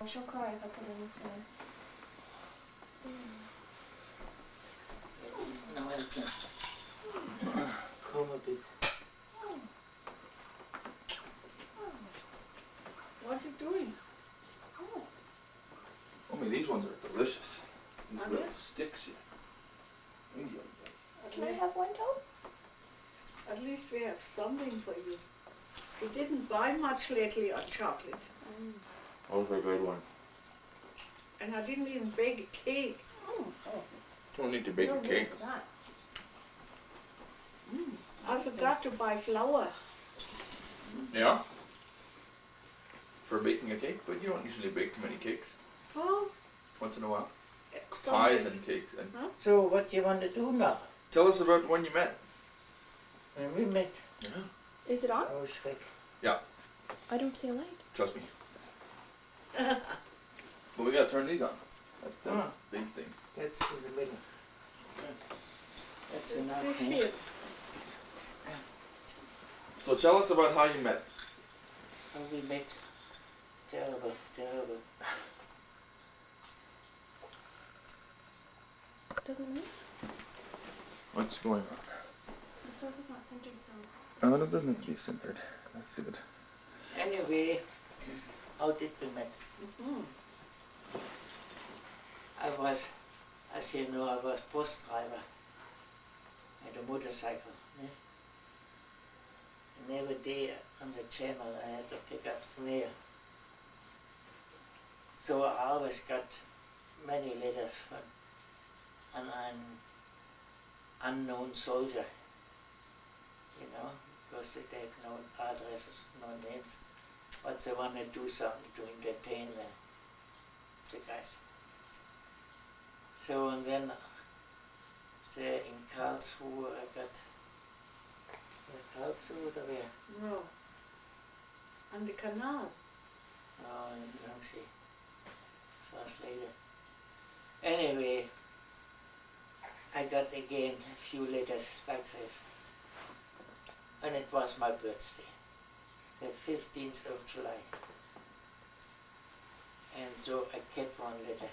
She'll cry if I put her in this one. At least now I can come a bit. What are you doing? Omi, these ones are delicious. These Are little they? sticks here. Can I have one, Tom? At least we have something for you. We didn't buy much lately on chocolate. That was a good one. And I didn't even bake a cake. Oh. Don't need to bake No a need cake. for that. I forgot to buy flour. Yeah? For baking a cake, but you don't usually bake too many cakes. Oh, Once in a while. some Pies days- and cakes. And So what do you want to do now? tell us about when you met. When we met, Yeah. Is it on? oh schreck. I don't see a light. Trust me. But we gotta turn these on. That's the Ah. big thing. That's in the middle. Okay. That's Sit enough. here. So tell us about how you met. How we met. Terrible, terrible. Doesn't it move? What's going on? The sofa's not centered, so. Oh, that doesn't need to be centered. That's good. Anyway, how did we met? Mhm. I was, as you know, I was bus driver at a motorcycle. Ne? And every day on the channel I had to pick up the mail. So I always got many letters from an unknown soldier, you know, because they had no addresses, no names, but they want to do something to entertain the guys. So and then there in Karlsruhe I got Karlsruhe or where? No. On the canal. Oh, in Nancy. First later. Anyway, I got again a few letters like this. And it was my birthday, the 15th of July. And so I kept one letter.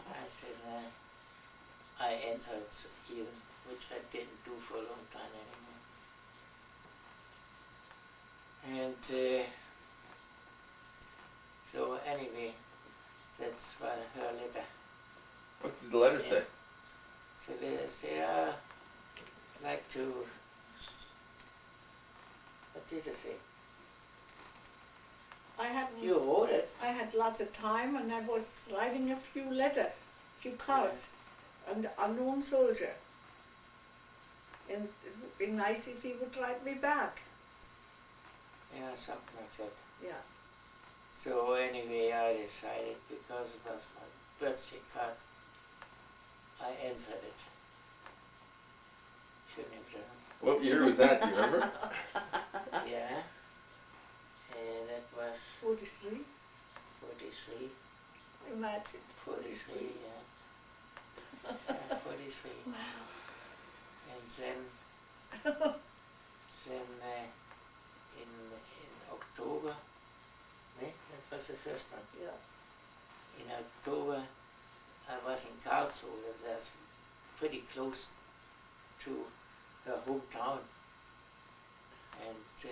I said, I answered even, which I didn't do for a long time anymore. And so anyway, that's why her letter. What did the letter say? So they say, I'd like to, what did it say? You wrote it. I had lots of time and I was writing a few letters, few cards, and the unknown soldier. And it would be nice if he would write me back. Yeah, something like that. Yeah. So anyway, I decided, because it was my birthday card, I answered it. Shouldn't have done it. What year was that? Do you remember? Yeah. And that was 43, 43. imagine. 43, yeah. Yeah, 43. Wow. And then in October, ne? That was the first one. Yeah. In October, I was in Karlsruhe, that's pretty close to her hometown. And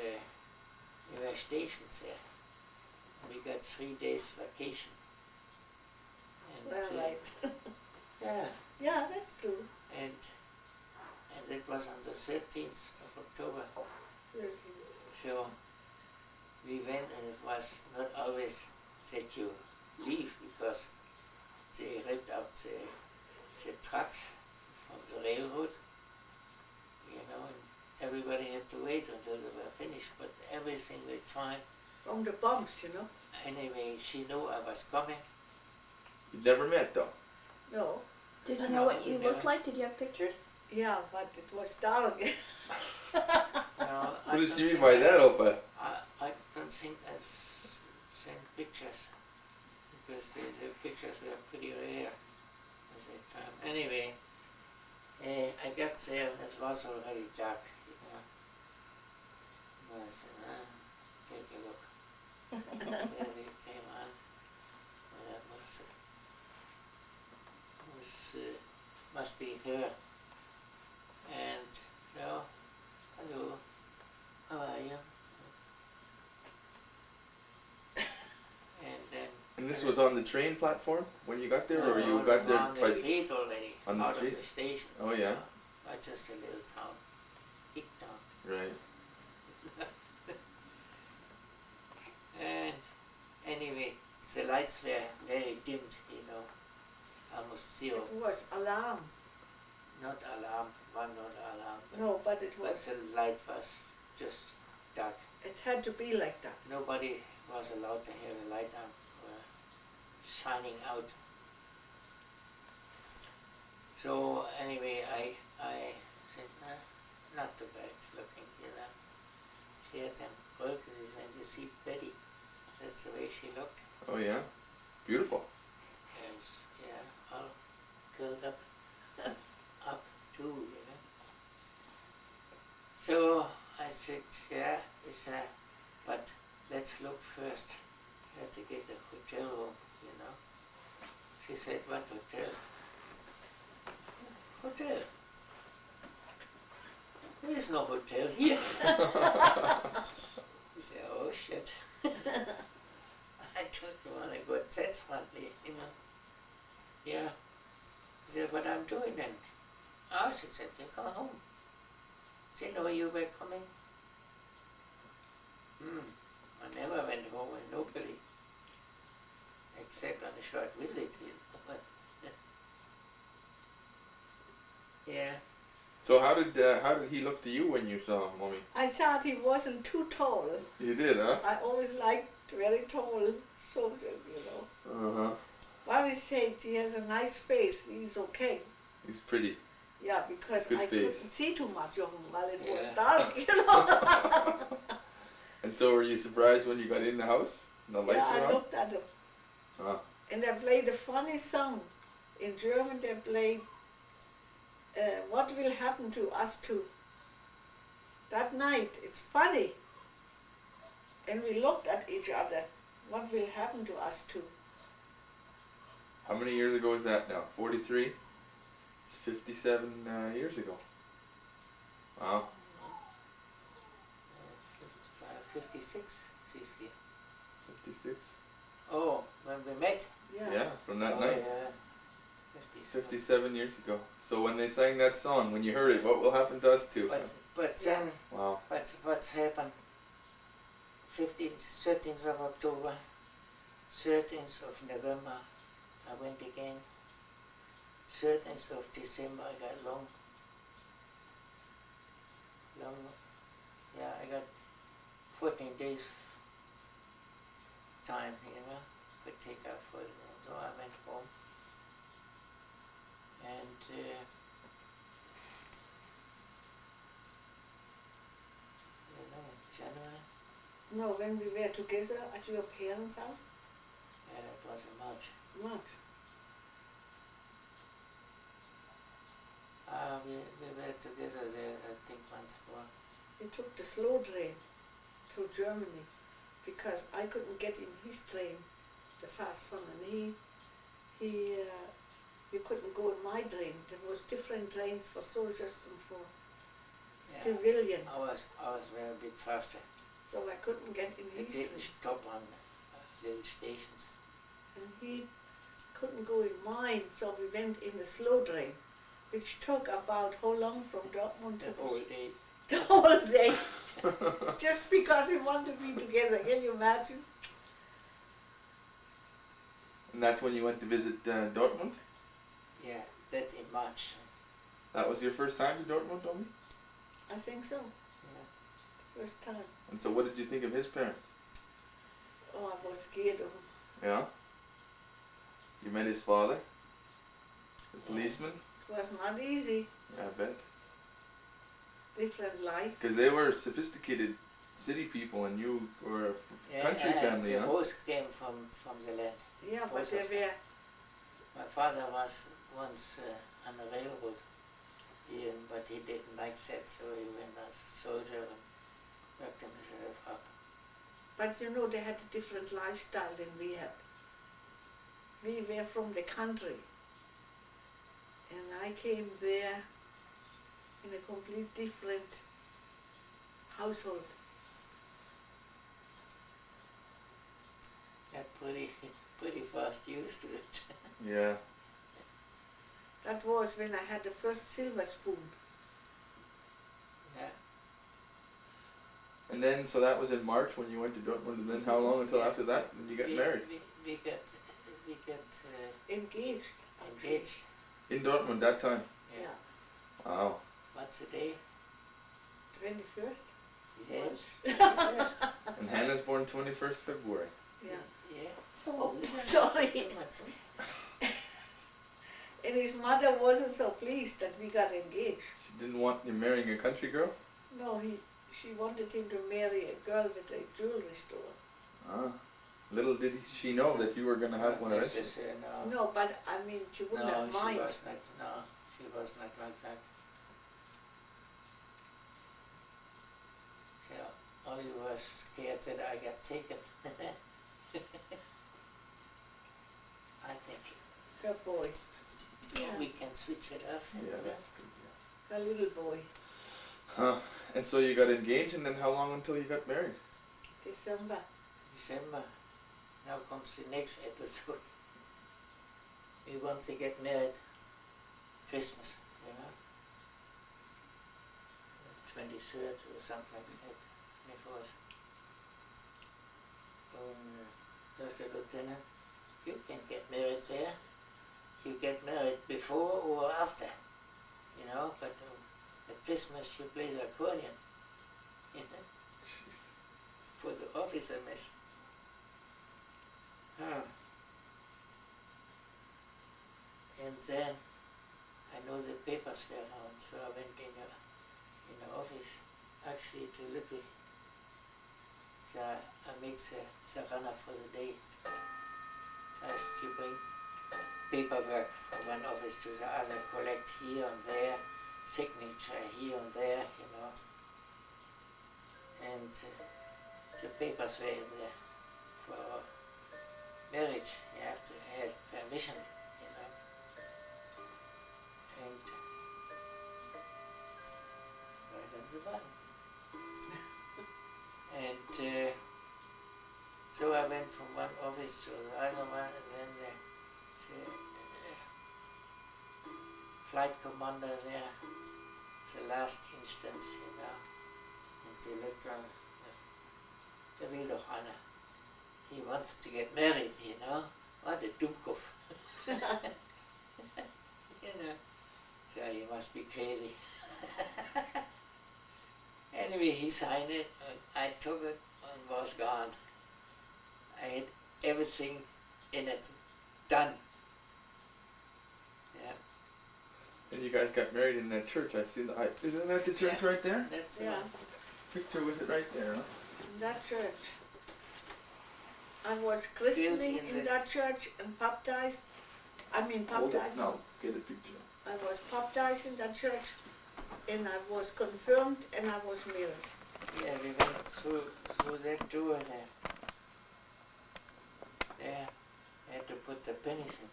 we were stationed there. We got 3 days vacation. And Well, right. yeah, Yeah, that's true. and it was on the 13th of October. 13th. So we went, and it was not always that you leave, because they ripped up the tracks from the railroad, you know, and everybody had to wait until they were finished, but everything went fine. From the bumps, you know. Anyway, she knew I was coming. You've never met though. No. Did you No, know what we you never- looked like? Did you have pictures? Yeah, but it was dark. No, What does you mean by that, Opa? I don't think I sent pictures, because the pictures were pretty rare at that time. Anyway, I got there, and it was already dark, you know. And I said, take a look. There's a must be her. And so, hello, how are you? And then And this was on the train platform when you got there, or no, you got there on the by... street already, On the out street? of the station. Oh yeah, Not just a little town, big town. right. And anyway, the lights were very dimmed, almost zero. It was alarm. Not alarm, one not alarm, No, but it but was. the light was just dark. It had to be like that. Nobody was allowed to have a light on shining out. So anyway, I said, not too bad looking, She had them balconies when you see Betty. That's the way she looked. Oh yeah, beautiful. Yes, all curled up, up too, So I said, but let's look first. I had to get a hotel room, She said, what hotel? Hotel. There is no hotel here. He said, oh shit. I don't want to go that friendly, Yeah. He said, what I'm doing then? Oh, she said, you come home. They know you were coming. I never went home with nobody. Except on a short visit, Yeah. So how did he look to you when you saw him, Mommy? I thought he wasn't too tall. You did, huh? I always liked very tall soldiers, Uh-huh. But he said he has a nice face, he's okay. He's pretty. Yeah, because Good I face. couldn't see too much of him while it was Yeah. dark, And so were you surprised when you got in the house? And the lights Yeah, were I on? looked at him. Ah. And they played a funny song. In German they played What Will Happen to Us Two. That night, it's funny. And we looked at each other. What will happen to us two? How many years ago is that now? 43? It's 57 years ago. Wow. 56, Siski. 56? Oh, when we met? Yeah, from that oh, night. Yeah. 57 years ago. So when they sang that song, when you heard it, what will happen to us two? But then, Wow. what's happened? 13th of October, 13th of November, I went again. 13th of December, I got long, I got 14 days time, could take up for it. So I went home. And January, No, when we were together at your parents' house? and it was in March. March. We were together there, I think, once more. We took the slow train to Germany because I couldn't get in his train, the fast one, and you couldn't go in my train. There was different trains for soldiers and for civilian, I was very a bit faster. so I couldn't get in It his didn't train. stop on little stations. And he couldn't go in mine, so we went in the slow train, which took about how long from Dortmund to The whole day. the whole day, just because we want to be together. Can you imagine? And that's when you went to visit Dortmund? Yeah, that in March. That was your first time to Dortmund, Omi? I think so. Yeah. First time. And so what did you think of his parents? Oh, I was scared of him. Yeah? You met his father? The policeman? It was not easy. Yeah, I bet. Different life. Because they were sophisticated city people and you were a country family, they huh? both came from the land. Yeah, but Both they of them. were. My father was once on the railroad, but he didn't like that, so he went as a soldier and worked himself up. But you know, they had a different lifestyle than we had. We were from the country. And I came there in a complete different household. Got pretty fast used to it. Yeah. That was when I had the first silver spoon. Yeah. And then, so that was in March when you went to Dortmund, and then how long until after that when you got married? We got Engaged. engaged. In Dortmund that time? Yeah. Wow. What's the day? 21st? Yes. 21st. And Hannah's born 21st February. Yeah. Yeah. Oh, isn't it? sorry. And his mother wasn't so pleased that we got engaged. She didn't want you marrying a country girl? No, she wanted him to marry a girl with a jewelry store. Ah. Little did she know that you were going to have one Yes, eventually. yes, no. No, but I mean, she wouldn't No, have mind. she was not. No, she was not like that. She only was scared that I got taken. I think Her boy. Yeah. we can switch it up. Yeah, that's good. Yeah. Her little boy. Huh. And so you got engaged, and then how long until you got married? December. December. Now comes the next episode. We want to get married Christmas, you know. 23rd or something like that. It was. Just a lieutenant, you can get married there. You get married before or after, you know, but at Christmas you play the accordion, you know, Jeez. for the officer mess. And then I know the papers were around, so I went in the office actually to look at. So I make the runner for the day. Just you bring paperwork from one office to the other, collect here and there, signature here and there, you know. And the papers were in there for marriage. You have to have permission, you know. And right on the button. And so I went from one office to the other one, and then the flight commander there, the last instance, you know, and the electron, the will doch Anna. He wants to get married, you know. What a Dummkopf. You know. So he must be crazy. Anyway, he signed it, and I took it and was gone. I had everything in it done. Yeah. And you guys got married in that church. I see isn't that the church right there? That's Yeah. Picture with it right there, huh? In that church. I was christening in that church and baptized. Hold it. No, get a picture. I was baptized in that church, and I was confirmed, and I was married. Yeah, we went through that door there. Yeah, you had to put the pennies in.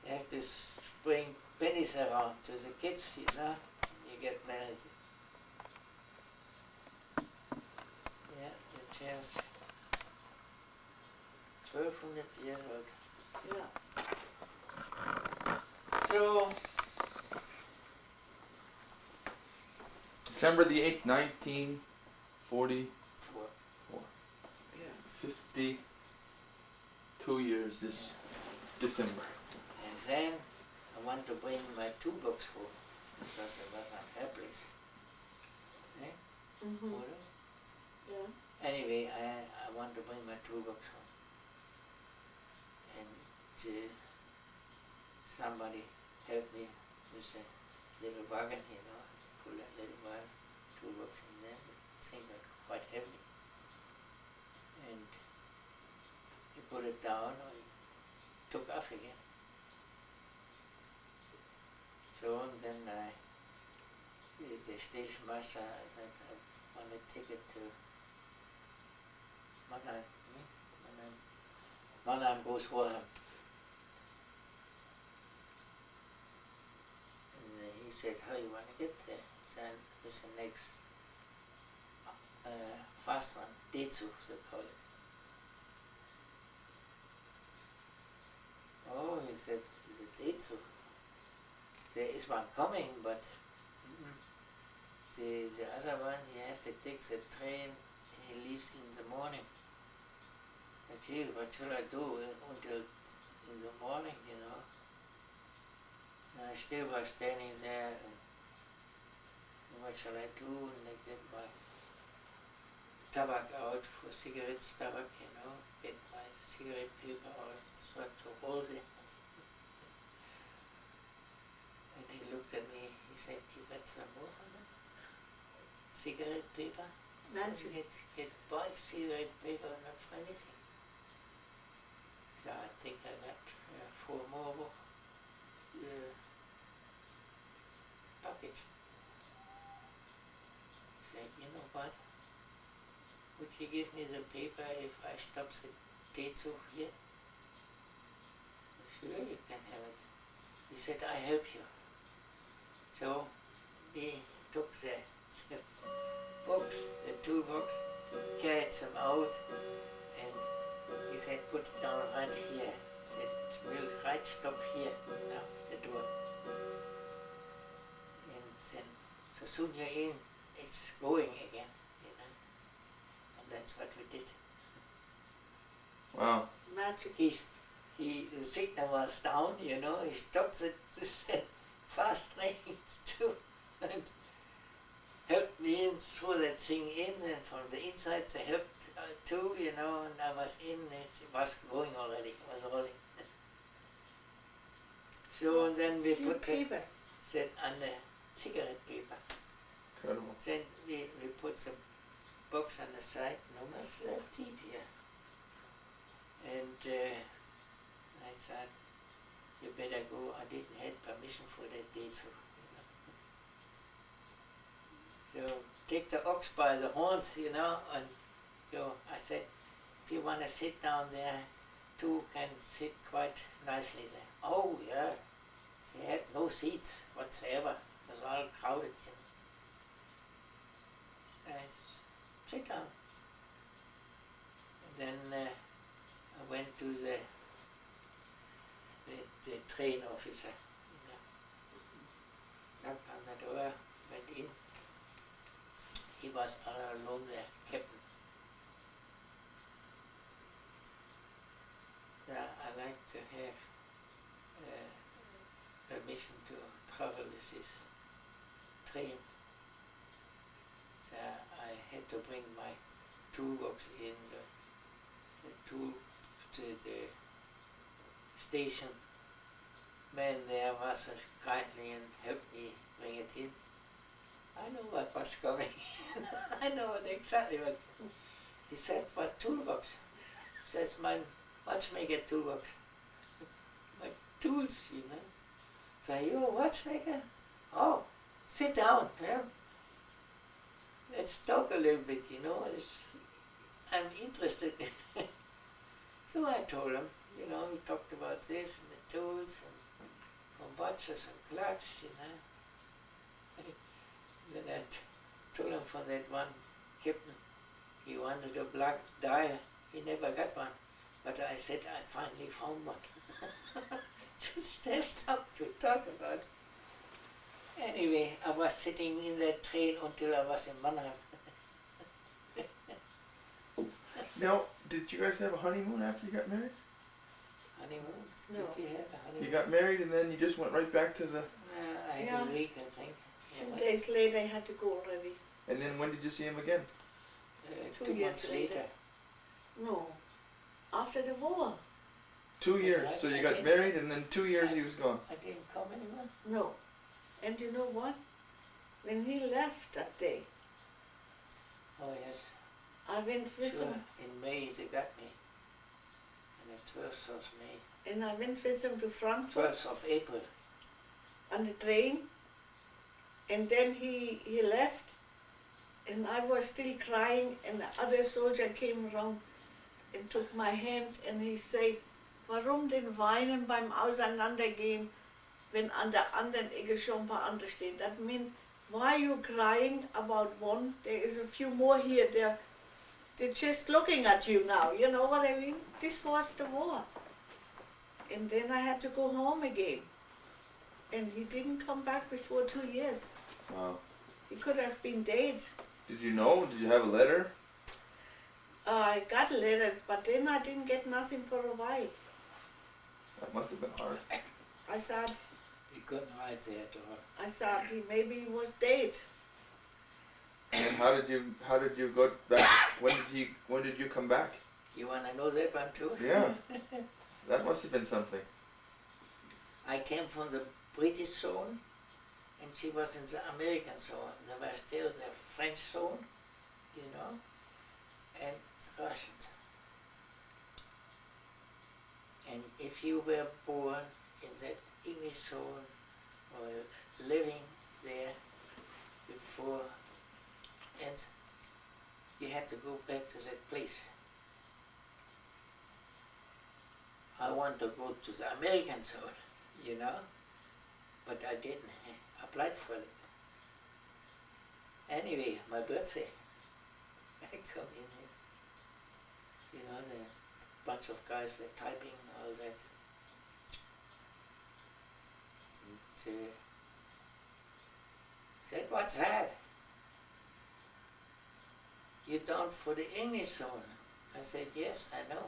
You have to bring pennies around to the kids, you know, you get married. Yeah, the chairs. 1200 years old. Yeah. So, December the 8th, 1944. Yeah. 52 years this December. and then I want to bring my 2 books home because I was on her place. Eh? Mm-hmm. Oder? Yeah. Anyway, I want to bring my 2 books home. And somebody helped me with a little wagon, you know, pull that little wagon, 2 books in there, but things are quite heavy. And he put it down and took off again. So and then the station master said I want to take it to Mannheim, Großrohrheim. said, how you want to get there? He said, with the next fast one, Detsu, they call it. Oh, he said, is it Detsu? There is one coming, but the other one, you have to take the train, he leaves in the morning. Okay, what shall I do until in the morning, you know? And I still was standing there, and what shall I do? And I get my tobacco out for cigarettes, tobacco, you know, get my cigarette paper out, start to hold it. And he looked at me, he said, you got some more on it? Cigarette paper? Magic. Get buy cigarette paper, not for anything. So I think I got 4 more package. He said, you know what? Would you give me the paper if I stop the Tetsu here? Sure, you can have it. He said, I help you. So we took the box, the toolbox, carried them out, and he said, put it down right here. He said, we'll right stop here, now, the door. And then, so soon you're in, it's going again, you know. And that's what we did. Wow. Magic. The signal was down, you know, he stopped this fast trains too, and helped me in, threw that thing in, and from the inside they helped too, you know, and I was in, it was going already, it was rolling. So and then we put that on the cigarette paper. Incredible. Then we put the box on the side, no more deep here. And I thought, you better go, I didn't have permission for that day too. You know. So take the ox by the horns, you know, and go. I said, if you want to sit down there, 2 can sit quite nicely there. Oh yeah, they had no seats whatsoever. It was all crowded, you know. Sit down. And then I went to the train officer, you know. Knocked on the door, went in. He was all alone there, captain. So I like to have permission to travel with this train. So I had to bring my toolbox in, the tool to the station. Man there was kindly and helped me bring it in. I know what was coming. I know exactly what. He said, what toolbox? He says, my watchmaker toolbox. My tools, you know. So you're a watchmaker? Oh, sit down. Yeah? Let's talk a little bit, you know. I'm interested in it. So I told him, you know, we talked about this and the tools and from watches and clocks, you know. Then I told him for that one captain, he wanted a black dial, he never got one. But I said, I finally found one. Just have something to talk about. Anyway, I was sitting in that train until I was in Mannheim. Now, did you guys have a honeymoon after you got married? Honeymoon? No. Did we have a honeymoon? You got married and then you just went right back to the... I had Yeah. a week, I think. A few days later I had to go already. And then when did you see him again? 2 2 years months later. No, after the war. 2 years. I- So you I got didn't- married and then 2 years he was gone. I didn't come anymore. No. And you know what? When he left that day, Oh yes, I went with sure. him, In May they got me. And the 12th of May. and I went with him to Frankfurt 12th of April. on the train. And then he left, and I was still crying, and the other soldier came around and took my hand, and he said, warum denn weinen beim Auseinandergehen, wenn an der anderen Ecke schon ein paar andere stehen. That means, why are you crying about one? There is a few more here. They're just looking at you now. You know what I mean? This was the war. And then I had to go home again. And he didn't come back before 2 years. Wow. He could have been dead. Did you know? Did you have a letter? I got letters, but then I didn't get nothing for a while. That must have been hard. I thought, You couldn't write there at all. maybe he was dead. And then how did you go back? When did you come back? You want to know that one too? Yeah. That must have been something. I came from the British zone, and she was in the American zone. There was still the French zone, you know, and the Russians. And if you were born in that English zone or living there before, and you had to go back to that place. I want to go to the American zone, you know, but I didn't apply for it. Anyway, my birthday, I come in here, you know, the bunch of guys were typing and all that. And said, what's that? You down for the English zone? I said, yes, I know.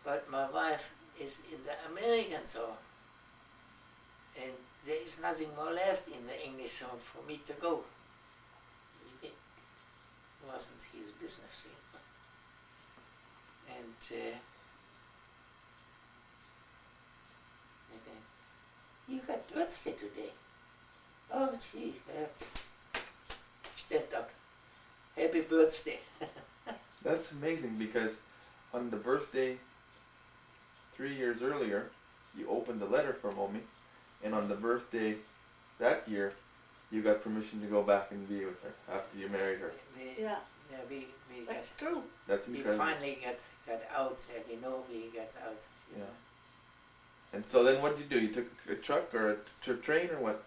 But my wife is in the American zone. And there is nothing more left in the English zone for me to go. It wasn't his business. And then, you got birthday today. Oh gee, stepped up. Happy birthday. That's amazing because on the birthday 3 years earlier, you opened the letter from Omi, and on the birthday that year, you got permission to go back and be with her after you married her. Yeah, We that's true. That's we incredible. finally got out. We know we got out. Yeah. And so then what did you do? You took a truck or a train or what?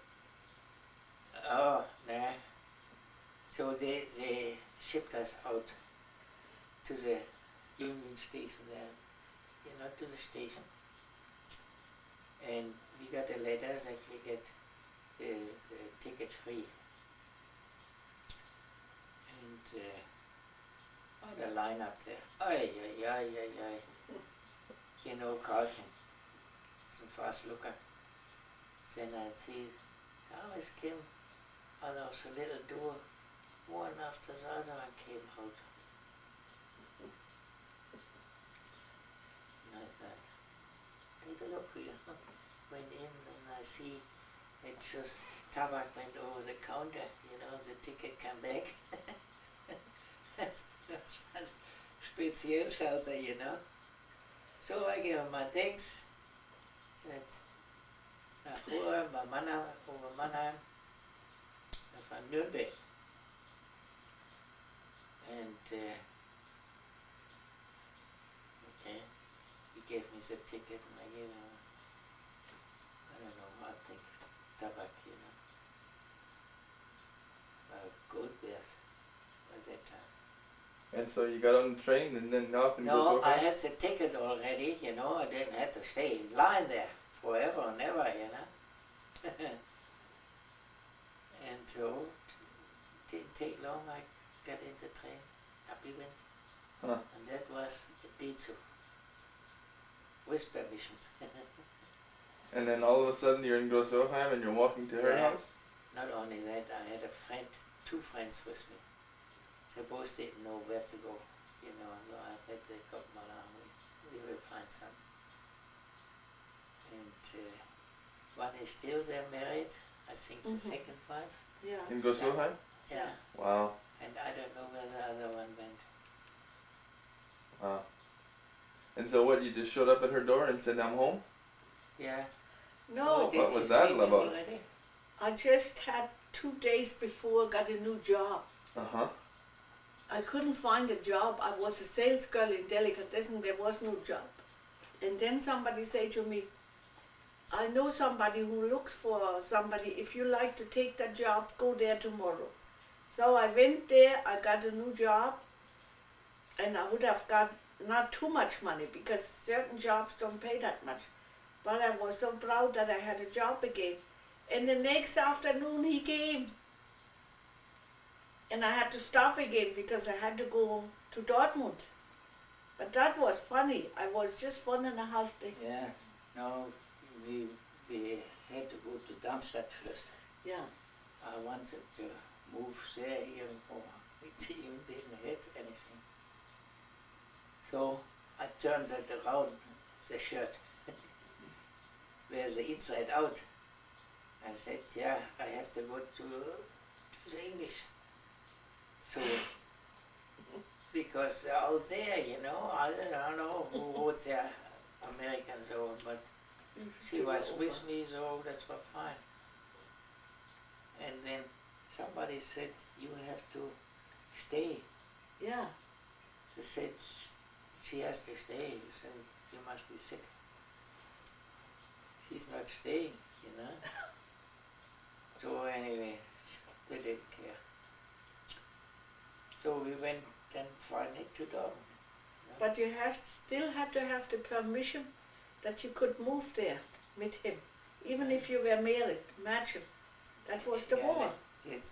Oh, nah. So they shipped us out to the Union Station there, you know, to the station. And we got a letter that we get the ticket free. And oh, the line up there. Ay. You know, Carlton, some fast looker. Then I see, I always came out of the little door, one after the other, I came out. And I thought, take a look here. Went in and I see it just, tobacco went over the counter, you know, the ticket came back. That's was Spezialschalter, you know. So I gave him my thanks. Said, nach Ruhr, bei Mannheim, over Mannheim. Das war Nürnberg. And okay, he gave me the ticket and I gave him, I don't know, I think tobacco, you know. Gold bears by that time. And so you got on the train and then off and go No, so I far? had the ticket already, you know, I didn't have to stay in line there forever and ever, you know. And so, didn't take long, I got in the train, up we went. Huh. And that was a deed to, with permission. And then all of a sudden you're in Grossoheim and you're walking to her Yeah. house? Not only that, I had a friend, two friends with me. They both didn't know where to go, you know, so I said they got my arm, we will find some. And one is still there married, I think the second wife. Yeah. In Grossoheim? Yeah. Wow. And I don't know where the other one went. Wow. And so what, you just showed up at her door and said, I'm home? Yeah. No, did what you was that see me about? already? I just had 2 days before got a new job. Uh-huh. I couldn't find a job. I was a sales girl in delicatessen. There was no job. And then somebody said to me, I know somebody who looks for somebody. If you like to take that job, go there tomorrow. So I went there, I got a new job, and I would have got not too much money because certain jobs don't pay that much. But I was so proud that I had a job again. And the next afternoon he came. And I had to stop again because I had to go to Dortmund. But that was funny. I was just 1.5 days. Yeah, no, we had to go to Darmstadt first. Yeah. I wanted to move there even more. We even didn't have anything. So I turned it around, the shirt, where the inside out. I said, yeah, I have to go to the English. So, because they're all there, you know, I don't know who wrote their Americans over, but she was with me, so that's was fine. And then somebody said, you have to stay. Yeah. They said, she has to stay. He said, you must be sick. She's not staying, you know. So anyway, they didn't care. So we went then finally to Dortmund. But you still had to have the permission that you could move there with him. Even if you were married, imagine. That was the war. It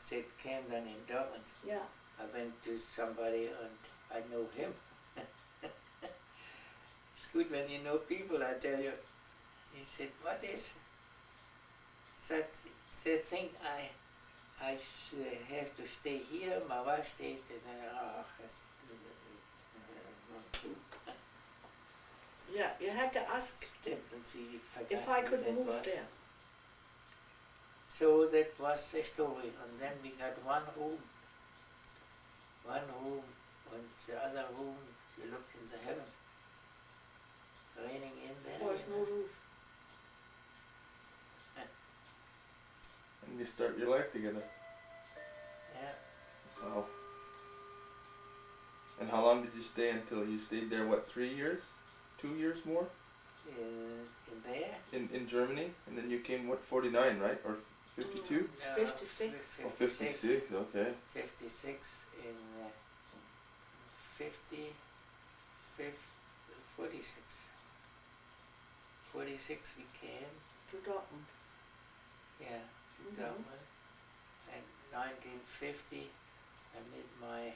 came then in Dortmund. Yeah. I went to somebody and I know him. It's good when you know people, I tell you. He said, what is that the thing I should have to stay here? My wife stayed Yeah, you had to ask if I who could that move was. there. So that was the story, and then we got one room, and the other room, we looked in the heaven, raining in there. There was no roof. And you start your life together. Yeah. Wow. And how long did you stay until you stayed there? What, 3 years? 2 years more? In there? In Germany? And then you came, what, 49, right? Or 52? 56. Oh, 56, okay. 56 in 46. 46 we came, To Dortmund. yeah, to Dortmund. And 1950 I made my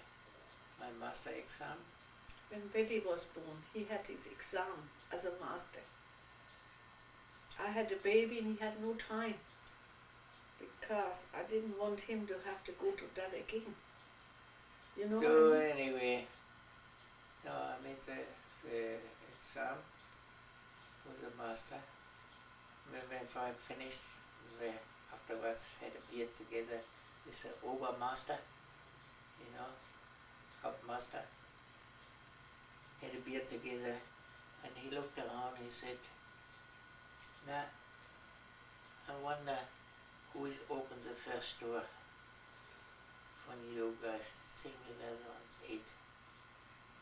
master exam. When Betty was born, he had his exam as a master. I had a baby and he had no time because I didn't want him to have to go to that again. You know So what I mean? anyway, no, I made the exam was a master. When I finished, we afterwards had a beer together with the Obermaster, you know, Hauptmaster. Had a beer together, and he looked around and he said, "Now, I wonder who is opened the first door from you guys." I think it was on 8,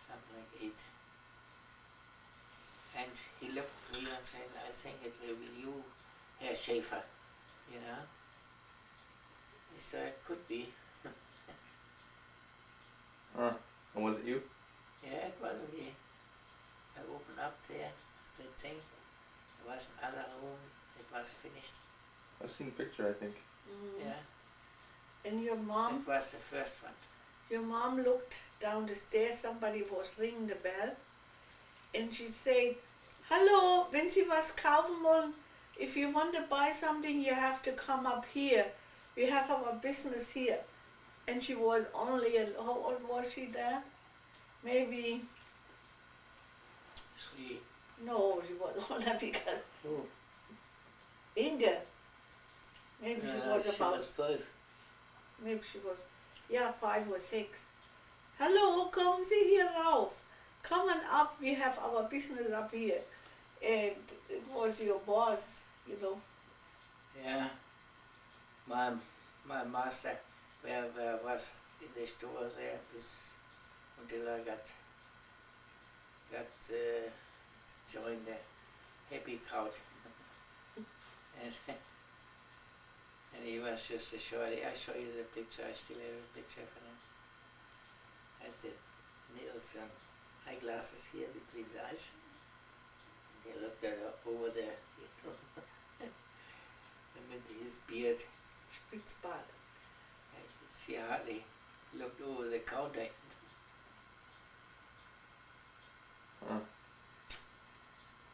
something like 8. And he looked at me and said, "I think it will be you, Herr Schäfer," you know. He said, "It could be." And was it you? Yeah, it wasn't me. I opened up there, the thing. There was another room, it was finished. I've seen a picture, I think. Yeah, And your mom, it was the first one. your mom looked down the stairs, somebody was ringing the bell, and she said, "Hallo, wenn Sie was kaufen wollen, if you want to buy something, you have to come up here. We have our business here." And she was only, how old was she there? Maybe, 3. no, she was older because Oh. Inge, maybe she was about, 5. maybe she was, yeah, 5 or 6. "Hallo, kommen Sie hier rauf. Come on up, we have our business up here." And it was your boss, you know. Yeah, my master, where was in the store there until I got joined the happy crowd. And, and he was just a shorty. I show you the picture, I still have a picture of him. Had the nails and eyeglasses here between the eyes. He looked at her over there, you know. And with his beard, Spitzbart. she hardly looked over the counter. Huh.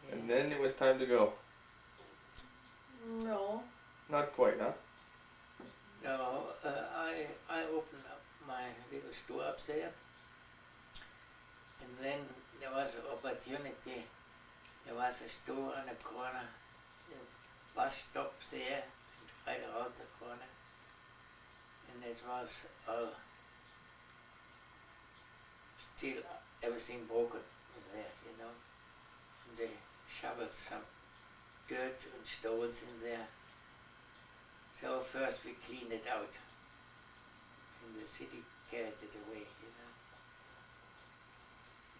Yeah. And then it was time to go. No. Not quite, huh? No, I opened up my little store up there, and then there was an opportunity. There was a store on the corner, the bus stop there, and right around the corner, and it was all still everything broken in there, you know. And they shoveled some dirt and stones in there. So first we cleaned it out, and the city carried it away, you know.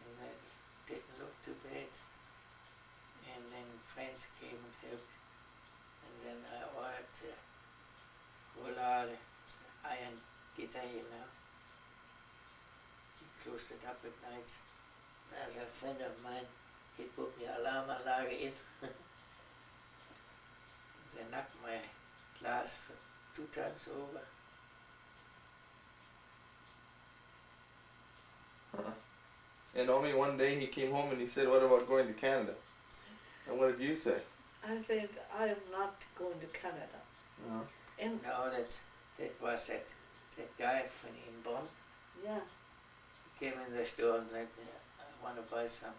And that didn't look too bad. And then friends came and helped, and then I ordered rollade, iron guitar, you know. He closed it up at night. As a friend of mine, he put me alarmanlage in. They knocked my glass for 2 times over. Huh. And Omi, one day he came home and he said, "What about going to Canada?" And what did you say? I said, I am not going to Canada. No. And No, that was that guy from in Bonn. yeah, He came in the store and said, I want to buy some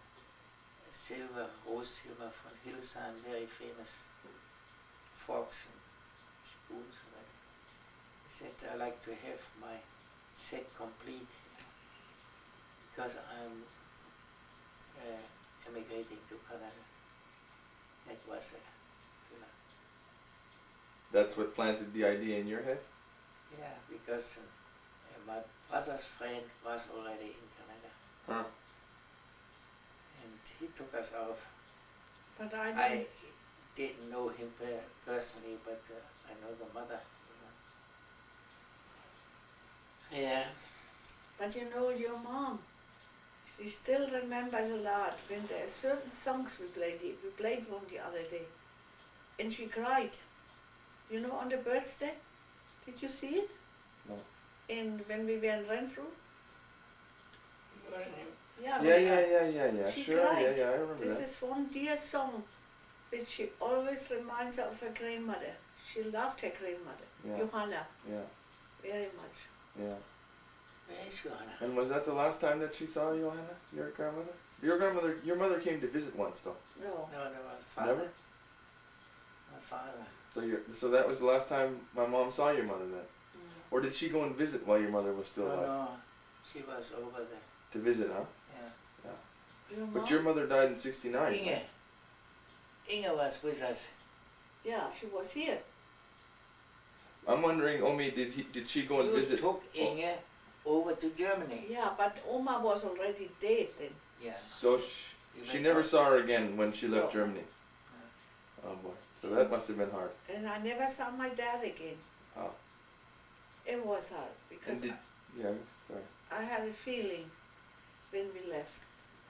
silver, rose silver from Hildesheim, very famous forks and spoons. He said, I like to have my set complete because I'm emigrating to Canada. That was a filler. That's what planted the idea in your head? Yeah, because my brother's friend was already in Canada. Huh. And he took us off. but I didn't know him personally, but I know the mother, you know. Yeah. But you know, your mom, she still remembers a lot when there are certain songs we played one the other day, and she cried. You know, on the birthday, did you see it? No. And when we were in Renfrew? Yeah. Yeah. She Sure, cried. yeah, I remember This that. is one dear song which she always reminds her of her grandmother. She loved her grandmother, Yeah, Johanna, yeah, very much. yeah. Where is Johanna? And was that the last time that she saw Johanna, your grandmother? Your mother came to visit once though. No. No, my father. Never? My father. So that was the last time my mom saw your mother then? Or did she go and visit while your mother was still alive? No, she was over there. To visit, huh? Yeah. Your mom? But your mother died in '69. Inge was with us. Yeah, she was here. I'm wondering, Omi, did she go and You visit? took Inge over to Germany. Yeah, but Oma was already dead then. Yeah. So You she went never out. saw her again when she left No. Germany. Oh boy. So that must have been hard. And I never saw my dad again. Oh. It was hard because And yeah, sorry. I had a feeling when we left.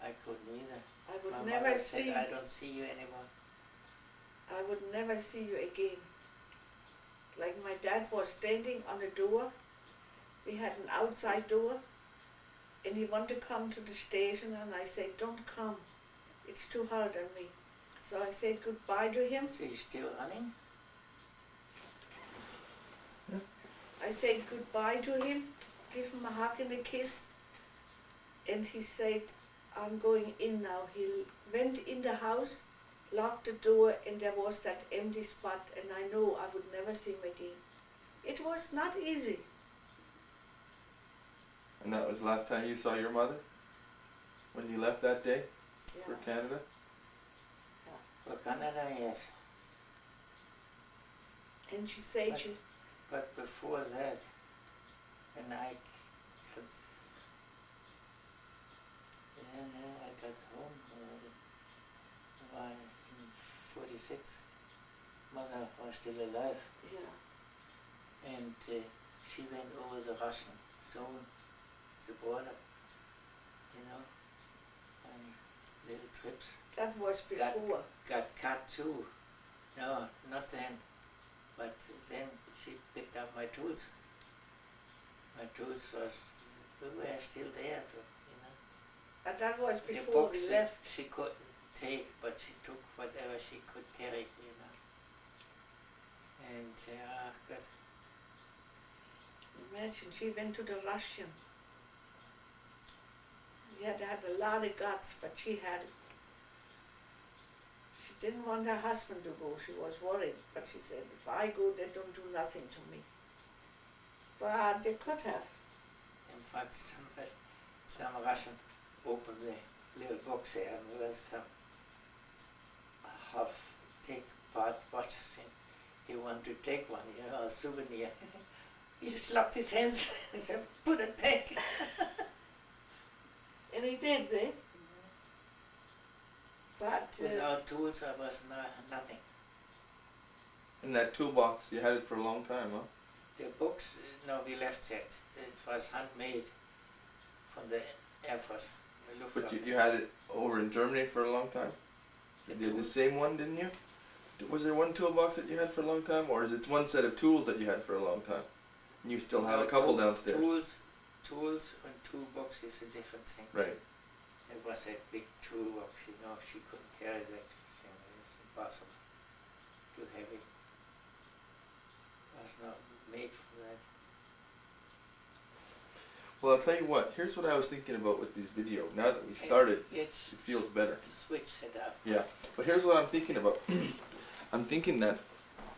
I couldn't either. I would My never mother see. said, I don't see you anymore. I would never see you again. Like my dad was standing on the door. We had an outside door, and he wanted to come to the station, and I said, "Don't come. It's too hard on me." So I said goodbye to him. So you're still running? I said goodbye to him, give him a hug and a kiss, and he said, "I'm going in now." He went in the house, locked the door, and there was that empty spot, and I know I would never see him again. It was not easy. And that was the last time you saw your mother? When you left that day for Yeah. Canada? For Canada, yes. And she said But- she, But before that, when I got, I got home in 46. mother was still alive. Yeah. And she went over the Russian zone, the border, you know, on little trips. That was before. Got cut too. No, not then. But then she picked up my tools. My tools we were still there, so, you know. And that was The before books we left. she couldn't take, but she took whatever she could carry, you know. And God, Imagine, she went to the Russian. She had a lot of guts, but she didn't want her husband to go. She was worried, but she said, if I go, they don't do nothing to me. But they could have. in fact, some Russian opened the little box there and there was some half take part watches and he wanted to take one, you know, a souvenir. He slapped his hands and said, put it back. And he did, eh? But Without tools I was nothing. In that toolbox, you had it for a long time, huh? The books, no, we left that. It was handmade from the Air Force. The But Luftwaffe. you had it over in Germany for a long time? The You had the tools. same one, didn't you? Was there one toolbox that you had for a long time, or is it one set of tools that you had for a long time? And you still have No, a couple downstairs? Tools and toolbox is a different thing. Right. It was a big toolbox, you know, she couldn't carry that. It's impossible to have it. It was not made for that. Well, I'll tell you what, here's what I was thinking about with these videos. Now that we started, it It's feels better. the switch set up. Yeah, but here's what I'm thinking about. I'm thinking that